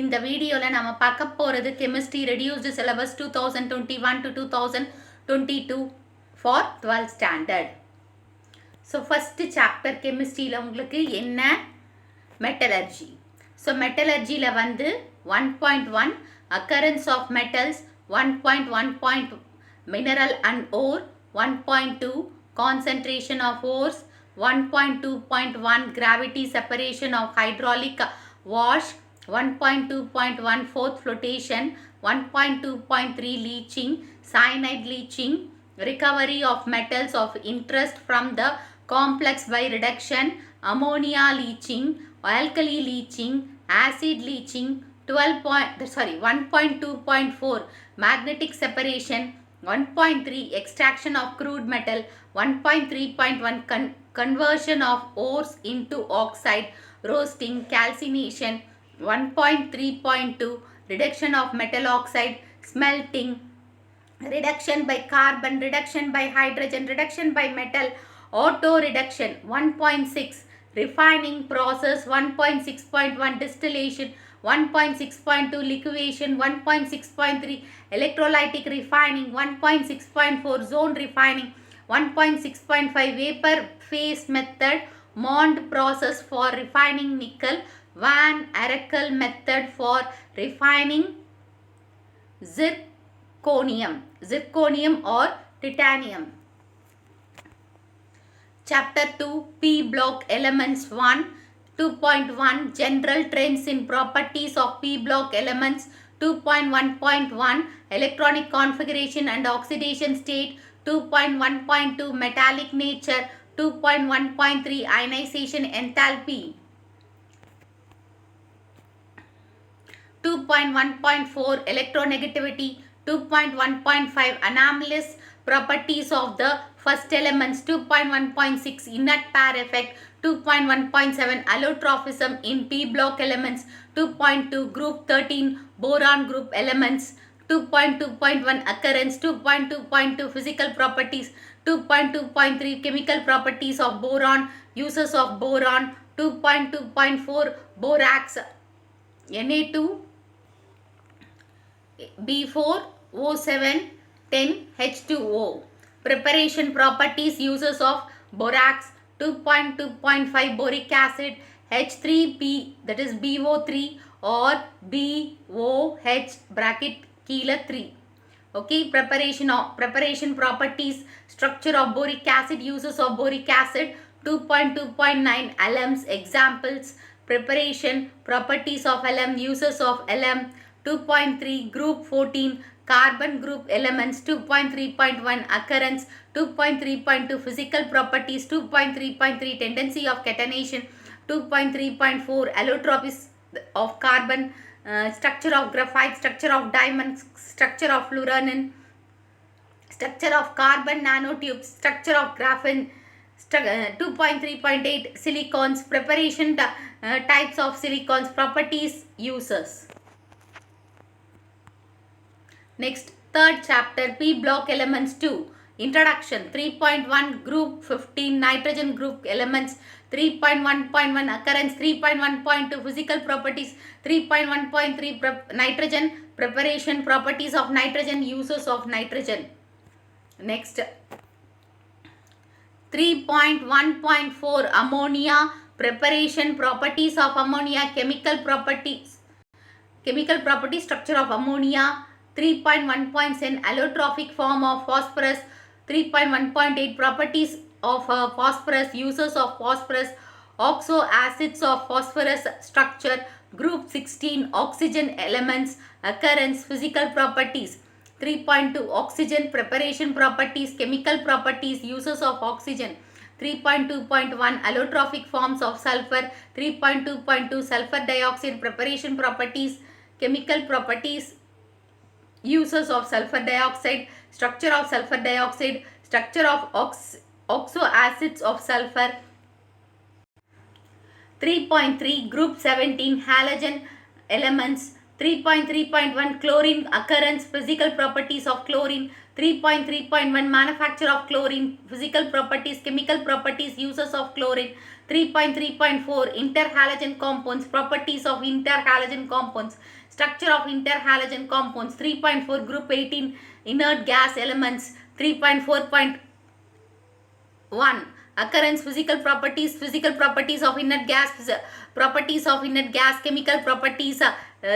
இந்த வீடியோவில் நம்ம பார்க்க போகிறது chemistry reduced syllabus 2021 to 2022 for 12th standard. So first chapter கெமிஸ்ட்ரியில் உங்களுக்கு என்ன மெட்டலர்ஜி. ஸோ மெட்டலர்ஜியில் வந்து 1.1 occurrence of metals, 1.1 mineral and ore, 1.2 concentration of ores, 1.2.1 gravity separation of hydraulic wash, 1.2.1 fourth flotation, 1.2.3 leaching, cyanide leaching, recovery of metals of interest from the complex by reduction, ammonia leaching, alkali leaching, acid leaching, 1.2.4 magnetic separation, 1.3 extraction of crude metal, 1.3.1 conversion of ores into oxide, roasting, calcination, 1.3.2 reduction of metal oxide, smelting, reduction by carbon, reduction by hydrogen, reduction by metal, auto reduction, 1.6 refining process, 1.6.1 distillation, 1.6.2 liquefaction, 1.6.3 electrolytic refining, 1.6.4 zone refining, 1.6.5 vapor phase method, Mond process for refining nickel, Van Arkel method for refining zirconium or titanium. Chapter 2 P block elements 1, 2.1 general trends in properties of P block elements, 2.1.1 electronic configuration and oxidation state, 2.1.2 metallic nature, 2.1.3 ionization enthalpy, 2.1.4 electronegativity, 2.1.5 anomalous properties of the first elements, 2.1.6 inert pair effect, 2.1.7 allotrophism in P block elements, 2.2 group 13 boron group elements, 2.2.1 occurrence, 2.2.2 physical properties, 2.2.3 chemical properties of boron, uses of boron, 2.2.4 borax, Na2 B4 O7 10 H2O. Preparation properties, uses of borax, 2.2.5 boric acid, H3P, that is BO3 or BOH bracket kilo 3. Okay, preparation properties, structure of boric acid, uses of boric acid, 2.2.9 alums, examples, preparation properties of alum, uses of alum, 2.3 group 14 carbon group elements, 2.3.1 occurrence, 2.3.2 physical properties, 2.3.3 tendency of catenation, 2.3.4 allotropy of carbon, structure of graphite, structure of diamond, structure of fluorine, structure of carbon nanotubes, structure of graphene, 2.3.8 silicons, preparation types of silicons, properties, uses. Next, third chapter P block elements 2. Introduction. 3.1 group 15 nitrogen group elements, 3.1.1 occurrence, 3.1.2 physical properties, 3.1.3 nitrogen preparation properties of nitrogen, uses of nitrogen. Next, 3.1.4 ammonia preparation properties of ammonia, chemical properties, structure of ammonia, 3.1.7 allotrophic form of phosphorus, 3.1.8 properties of phosphorus, uses of phosphorus, oxo acids of phosphorus structure, group 16 oxygen elements, occurrence, physical properties, 3.2 oxygen preparation properties, chemical properties, uses of oxygen, 3.2.1 allotrophic forms of sulfur, 3.2.2 sulfur dioxide preparation properties, chemical properties, uses of sulfur dioxide, structure of sulfur dioxide, structure of oxo acids of sulfur, 3.3 group 17 halogen elements, 3.3.1 chlorine occurrence, physical properties of chlorine, 3.3.1 manufacture of chlorine, physical properties, chemical properties, uses of chlorine, 3.3.4 interhalogen compounds, properties of interhalogen compounds, structure of interhalogen compounds. 3.4 group 18 inert gas elements. 3.4.1 occurrence, physical properties of inert gas, properties of inert gas, chemical properties,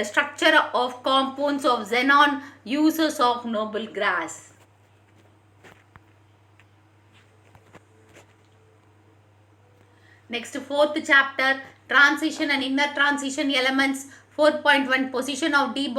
structure of compounds of xenon, uses of noble gas. Next, fourth chapter, transition and inner transition elements. 4.1 position of d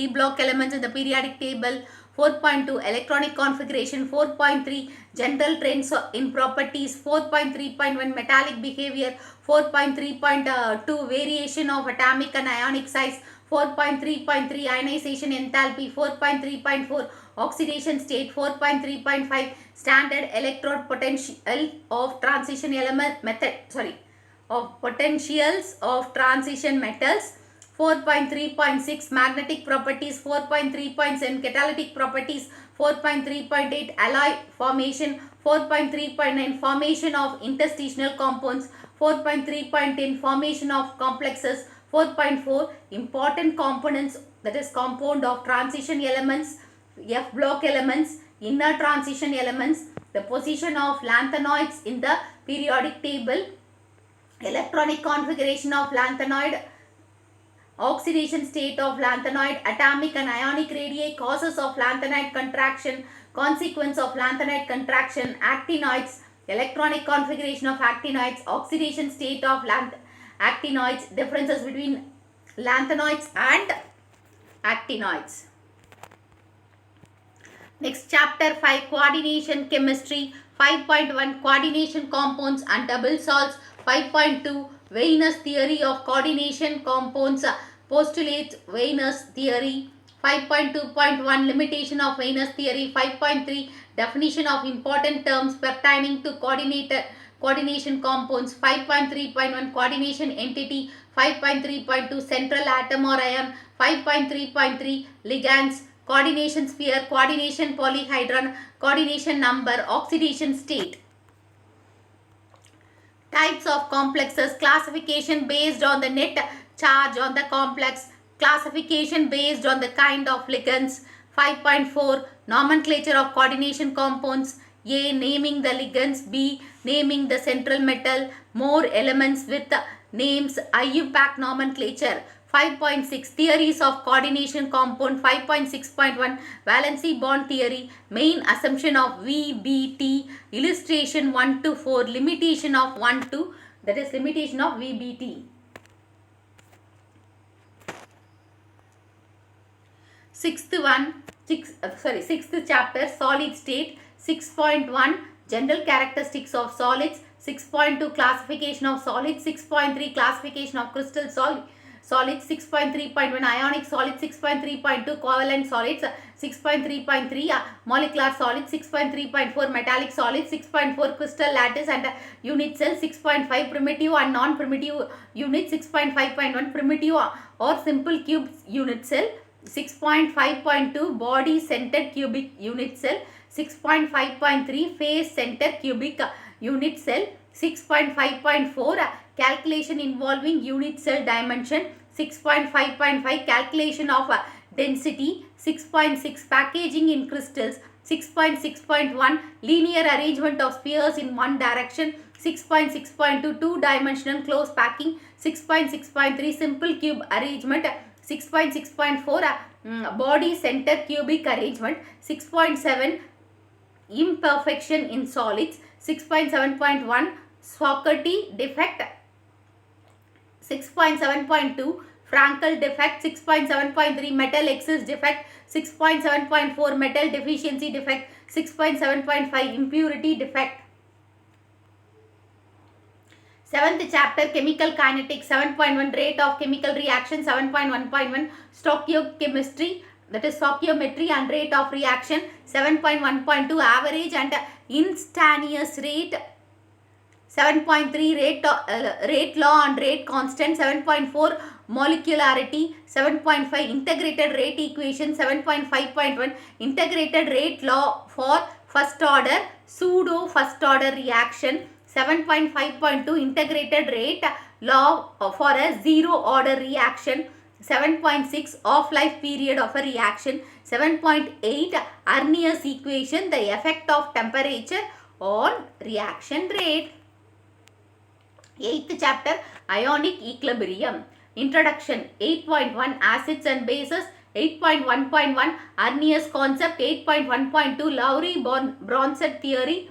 block elements in the periodic table. 4.2 electronic configuration. 4.3 general trends in properties. 4.3.1 metallic behavior. 4.3.2 variation of atomic and ionic size. 4.3.3 ionization enthalpy. 4.3.4 oxidation state. 4.3.5 standard electrode potential of transition element method, of potentials of transition metals. 4.3.6 magnetic properties. 4.3.7 catalytic properties. 4.3.8 alloy formation. 4.3.9 formation of interstitial compounds. 4.3.10 formation of complexes. 4.4 important components, that is compound of transition elements, F block elements, inner transition elements, the position of lanthanoids in the periodic table, electronic configuration of lanthanoid, oxidation state of lanthanoid, atomic and ionic radii, causes of lanthanoid contraction, consequence of lanthanoid contraction, actinoids, electronic configuration of actinoids, oxidation state of actinoids, differences between lanthanoids and actinoids. Next, chapter 5, coordination chemistry. 5.1 coordination compounds and double salts. 5.2 Wiener's theory of coordination compounds, postulates Wiener's theory. 5.2.1 limitation of Wiener's theory. 5.3 definition of important terms pertaining to coordination compounds. 5.3.1 coordination entity. 5.3.2 central atom or ion. 5.3.3 ligands, coordination sphere, coordination polyhedron, coordination number, oxidation state. Types of complexes, classification based on the net charge on the complex, classification based on the kind of ligands. 5.4 nomenclature of coordination compounds. A. Naming the ligands. B. Naming the central metal. More elements with names. IUPAC nomenclature. 5.6 theories of coordination compound. 5.6.1 valency bond theory. Main assumption of VBT. Illustration 1 to 4. Limitation of 1 to, that is limitation of VBT. Sixth chapter, solid state. 6.1 general characteristics of solids. 6.2 classification of solids. 6.3 classification of crystal solids. 6.3.1 ionic solids. 6.3.2 covalent solids. 6.3.3 molecular solids. 6.3.4 metallic solids. 6.4 crystal lattice and unit cell. 6.5 primitive and non-primitive unit. 6.5.1 primitive or simple cube unit cell. 6.5.2 body centered cubic unit cell. 6.5.3 face centered cubic unit cell. 6.5.4 calculation involving unit cell dimension. 6.5.5 calculation of density. 6.6 packaging in crystals. 6.6.1 linear arrangement of spheres in one direction. 6.6.2 two-dimensional close packing. 6.6.3 simple cube arrangement. 6.6.4 body center cubic arrangement. 6.7 imperfection in solids. 6.7.1 Schottky defect. 6.7.2 Frankel defect. 6.7.3 metal excess defect. 6.7.4 metal deficiency defect. 6.7.5 impurity defect. 7th chapter, chemical kinetics. 7.1 rate of chemical reaction. 7.1.1 stoichiochemistry, that is stoichiometry and rate of reaction. 7.1.2 average and instantaneous rate. 7.3 rate law and rate constant. 7.4 molecularity. 7.5 integrated rate equation. 7.5.1 integrated rate law for first order, pseudo first order reaction. 7.5.2 integrated rate law for a zero order reaction. 7.6 off-life period of a reaction. 7.8 Arrhenius equation, the effect of temperature on reaction rate. 8th chapter, ionic equilibrium. Introduction. 8.1 acids and bases. 8.1.1 Arrhenius concept. 8.1.2 Lowry-Bronsted theory.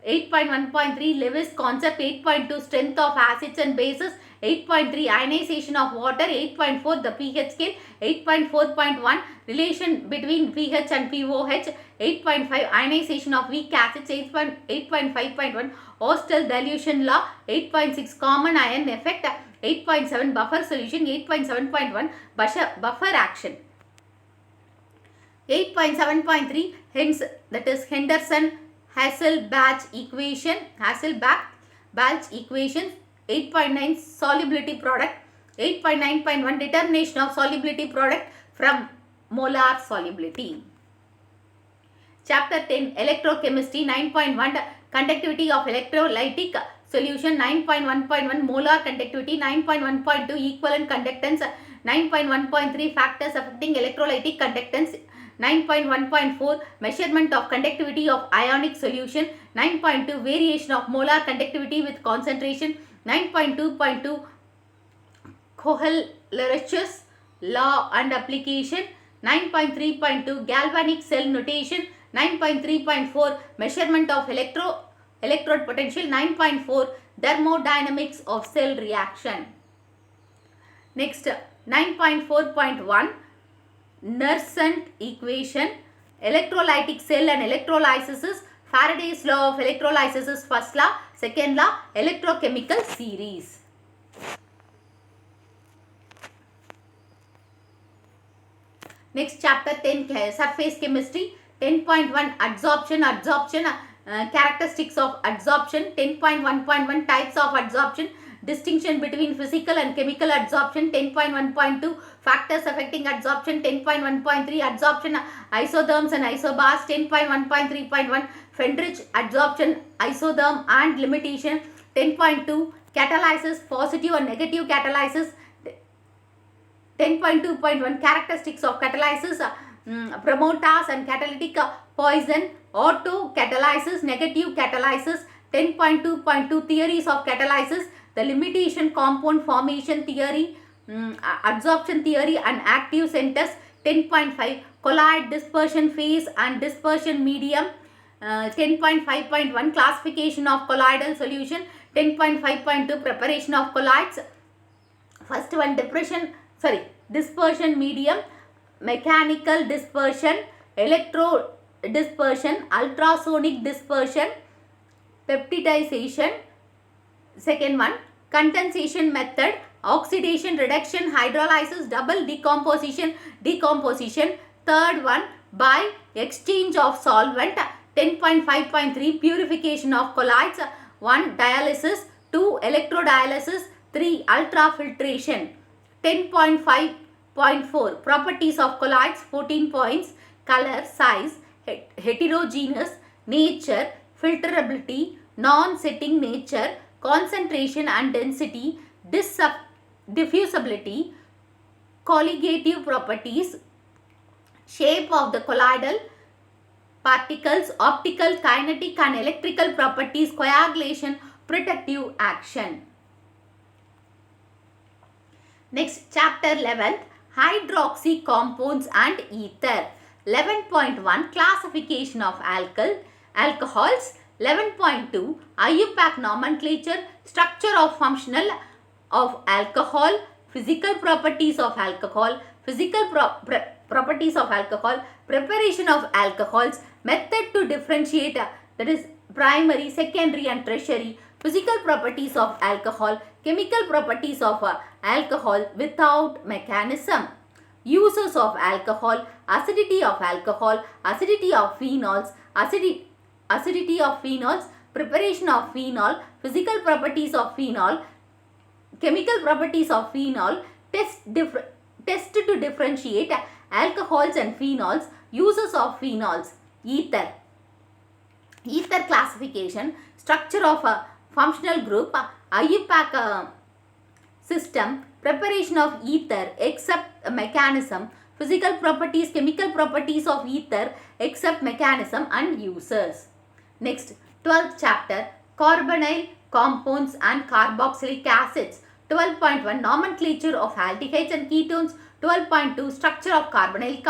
8.1.3 Lewis concept. 8.2 strength of acids and bases. 8.3 ionization of water. 8.4 the pH scale. 8.4.1 relation between pH and pOH. 8.5 ionization of weak acids. 8.5.1 Ostal dilution law. 8.6 common ion effect. 8.7 buffer solution. 8.7.1 buffer action. 8.7.3 hence that is Henderson-Hasselbalch equation. 8.9 solubility product. 8.9.1 determination of solubility product from molar solubility. Chapter 10 electrochemistry. 9.1 conductivity of electrolytic solution. 9.1.1 molar conductivity. 9.1.2 equivalent conductance. 9.1.3 factors affecting electrolytic conductance. 9.1.4 measurement of conductivity of ionic solution. 9.2 variation of molar conductivity with concentration. 9.2.2 Kohl-Laracher's law and application. 9.3.2 galvanic cell notation. 9.3.4 measurement of electrode potential. 9.4 thermodynamics of cell reaction. Next, 9.4.1 Nernst equation, electrolytic cell and electrolysis, Faraday's law of electrolysis, first law, second law, electrochemical series. Next chapter 10 surface chemistry. 10.1 adsorption, characteristics of adsorption. 10.1.1 types of adsorption, distinction between physical and chemical adsorption. 10.1.2 factors affecting adsorption. 10.1.3 adsorption isotherms and isobars. 10.1.3.1 Fendrich adsorption, isotherm and limitation. 10.2 catalysis, positive and negative catalysis. 10.2.1 characteristics of catalysis, promoters and catalytic poison, auto-catalysis, negative catalysis. 10.2.2 theories of catalysis, the limitation compound formation theory, adsorption theory and active centers. 10.5 colloid dispersion phase and dispersion medium. 10.5.1 classification of colloidal solution. 10.5.2 preparation of colloids. First one dispersion medium, mechanical dispersion, electro dispersion, ultrasonic dispersion, peptidization. Second one condensation method, oxidation, reduction, hydrolysis, double decomposition. Third one by exchange of solvent. 10.5.3 purification of colloids. 1 dialysis, 2 electrodialysis, 3 ultrafiltration. 10.5.4 properties of colloids. 14 points: color, size, heterogeneous nature, filterability, non-setting nature, concentration and density, diffusibility, colligative properties, shape of the colloidal particles, optical, kinetic and electrical properties, coagulation, protective action. Next, chapter 11th, hydroxy compounds and ether. 11.1 classification of alcohols. 11.2 IUPAC nomenclature, structure of functional of alcohol, physical properties of alcohol, properties of alcohol, preparation of alcohols, method to differentiate, that is primary, secondary and tertiary, physical properties of alcohol, chemical properties of alcohol without mechanism, uses of alcohol, acidity of alcohol, acidity of phenols, acidity of phenols, preparation of phenol, physical properties of phenol, chemical properties of phenol, test to differentiate alcohols and phenols, uses of phenols, ether classification, structure of functional group, IUPAC system, preparation of ether, except mechanism, physical properties, chemical properties of ether, except mechanism and uses. Next, 12th chapter, carbonyl compounds and carboxylic acids. 12.1, nomenclature of aldehydes and ketones. 12.2, structure of carbonyl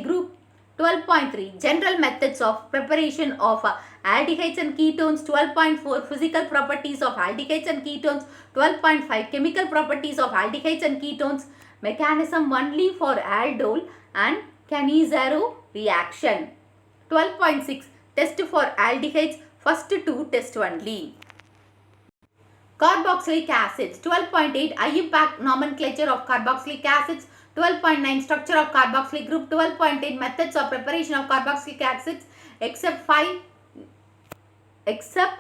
group. 12.3, general methods of preparation of aldehydes and ketones. 12.4, physical properties of aldehydes and ketones. 12.5, chemical properties of aldehydes and ketones. Mechanism only for aldol and Cannizzaro reaction. 12.6, test for aldehydes. First two test only. Carboxylic acids. 12.8, IUPAC nomenclature of carboxylic acids. 12.9, structure of carboxylic group. 12.8, methods of preparation of carboxylic acids except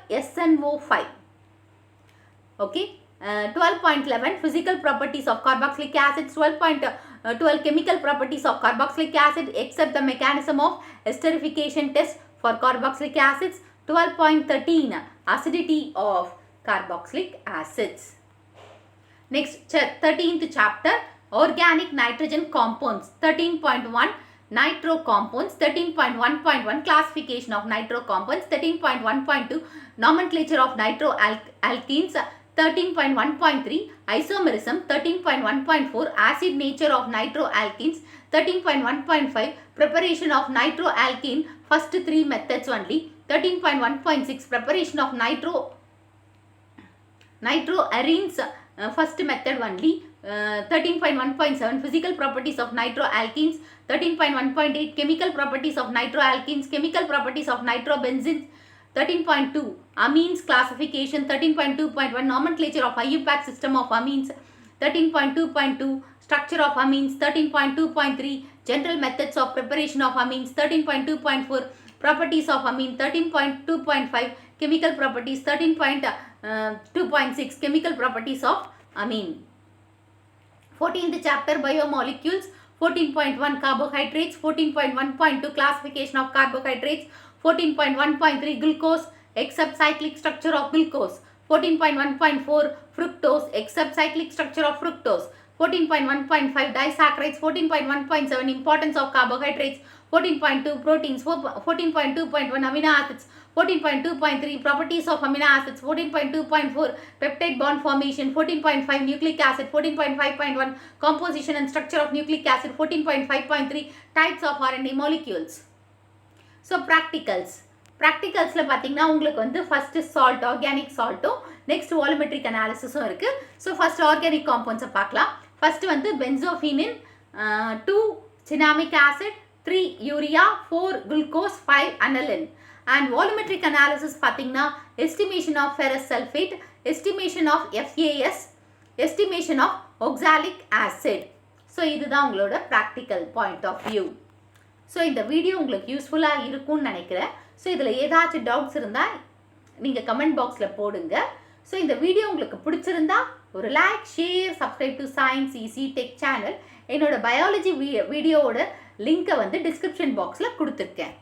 SNO5. Okay. 12.11, physical properties of carboxylic acids. 12.12, chemical properties of carboxylic acid except the mechanism of esterification test for carboxylic acids. 12.13, acidity of carboxylic acids. Next, 13th chapter, organic nitrogen compounds. 13.1, nitro compounds. 13.1.1, classification of nitro compounds. 13.1.2, nomenclature of nitro alkenes. 13.1.3, isomerism. 13.1.4, acid nature of nitro alkenes. 13.1.5, preparation of nitro alkene, first three methods only. 13.1.6, preparation of nitroarenes, first method only. 13.1.7, physical properties of nitroalkenes. 13.1.8, chemical properties of nitroalkenes, chemical properties of nitrobenzenes. 13.2, amines classification. 13.2.1, nomenclature of IUPAC system of amines. 13.2.2, structure of amines. 13.2.3, general methods of preparation of amines. 13.2.4, properties of amine. 13.2.5, chemical properties. 13.2.6, chemical properties of amine. 14th chapter, biomolecules. 14.1, carbohydrates. 14.1.2, classification of carbohydrates. 14.1.3, glucose, except cyclic structure of glucose. 14.1.4, fructose, except cyclic structure of fructose. 14.1.5, disaccharides. 14.1.7, importance of carbohydrates. 14.2, proteins. 14.2.1, amino acids. 14.2.3, properties of amino acids. 14.2.4, peptide bond formation. 14.5, nucleic acid. 14.5.1, composition and structure of nucleic acid. 14.5.3, types of RNA molecules. So ப்ராக்டிகல்ஸில் பார்த்தீங்கன்னா உங்களுக்கு வந்து first salt, organic சால்ட்டும் next volumetric அனாலிசிஸும் இருக்குது. So first organic காம்பவுண்ட்ஸை பார்க்கலாம். First வந்து benzophenone, 2 cinnamic acid, 3 urea, 4 glucose, 5 aniline. And volumetric analysis பார்த்தீங்கன்னா estimation of ferrous sulphate, estimation of FAS, estimation of oxalic acid. So இதுதான் உங்களோட practical point of view. So இந்த video உங்களுக்கு யூஸ்ஃபுல்லாக இருக்கும்னு நினைக்கிறேன். ஸோ இதில் ஏதாச்சும் டவுட்ஸ் இருந்தால் நீங்கள் கமெண்ட் பாக்ஸில் போடுங்க. ஸோ இந்த வீடியோ உங்களுக்கு பிடிச்சிருந்தா ஒரு like, share, subscribe to science easy tech channel. என்னோட பயாலஜி வீடியோவோட லிங்க்கை வந்து டிஸ்கிரிப்ஷன் பாக்ஸில் கொடுத்துருக்கேன்.